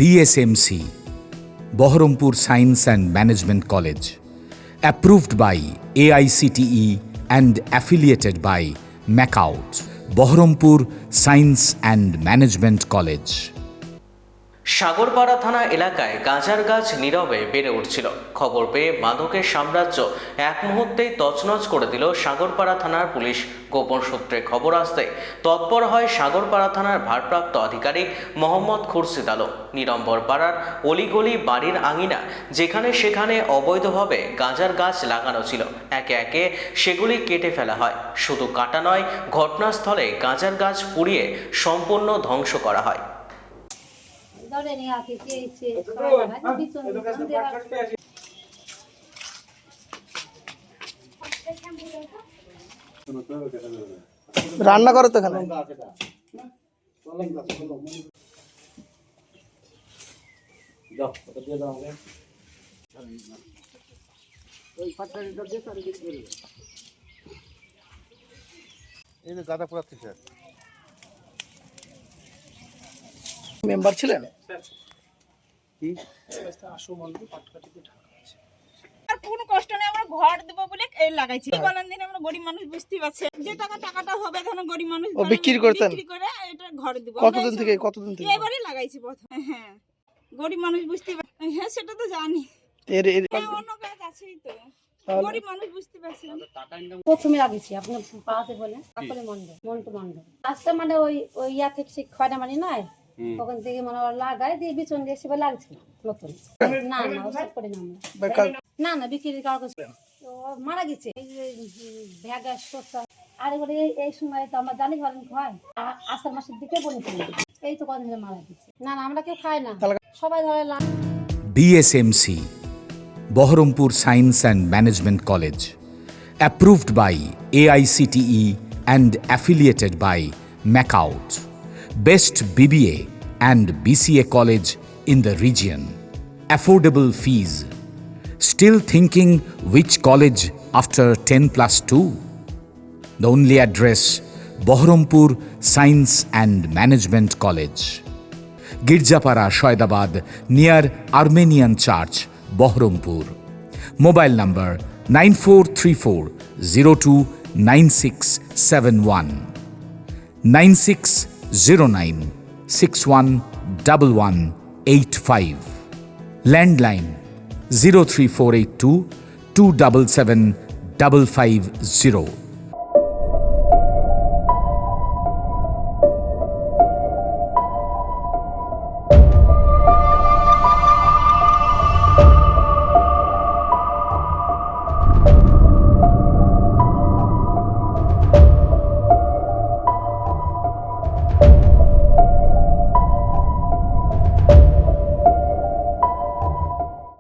BSMC, Baharampur Science and Management College, approved by AICTE and affiliated by MAKAUT, Baharampur Science and Management College. Sagarpara থানা এলাকায় গাঁজার গাছ নীরবে বেড়ে উঠছিল। খবর পেয়ে মাদকের সাম্রাজ্য এক মুহূর্তেই তছনছ করে দিল সাগরপাড়া থানার পুলিশ। গোপন সূত্রে খবর আসতে তৎপর হয় সাগরপাড়া থানার ভারপ্রাপ্ত আধিকারিক মোহাম্মদ খুরশিদ আলম। নিরম্বর পাড়ার অলিগলি বাড়ির আঙিনা যেখানে সেখানে অবৈধভাবে গাঁজার গাছ লাগানো ছিল, একে একে সেগুলি কেটে ফেলা হয়। শুধু কাটা নয়, ঘটনাস্থলে গাঁজার গাছ পুড়িয়ে সম্পূর্ণ ধ্বংস করা হয়। রান্না করো তো এখানে। মেম্বার ছিলেন? কোনো কষ্ট নেই, আমরা ঘর দেবো বলে লাগাইছি। দিন আমরা গরিব মানুষ বুঝতে পারছি, যে টাকাটা হবে তখন গরিব মানুষ বিক্রি করতেন, বিক্রি করে এটা ঘর দেবো। কতদিন থেকে এবারে লাগাইছি প্রথমে। হ্যাঁ, গরিব মানুষ বুঝতে পারছি। হ্যাঁ, সেটা তো জানি। অন্য কাজ আছেই তো, গরিব মানুষ বুঝতে পারছি। প্রথমে লাগিয়েছি আপনার পাড়াতে বলে মন্টু মন্ডল রাস্তা মানে ওই ইয়া থেকে খয়না মানি নাই, ওখান থেকে মানে লাগাই দিয়ে বিচন দিয়ে সেবার লাগছে নতুন। না ওসব করি না আমরা, না বিক্রি কারো মারা গেছে। এই যে ভ্যাগা শসা আর এবারে এই সময় তো আমরা জানি ঘরেন খাই, আষাঢ় মাসের দিকে বলে এই তো কদিন মারা গেছে। না আমরা কেউ খাই না, সবাই ধরে। BSMC, Baharampur Science and Management College, approved by AICTE and affiliated by MAKAUT, best BBA and BCA college in the region. Affordable fees. Still thinking which college after 10+2? The only address, Baharampur Science and Management College, Girjapara, Shoydabad, near Armenian Church, Baharampur. Mobile number 9434029671, 9609611185. Landline 03482 277 550.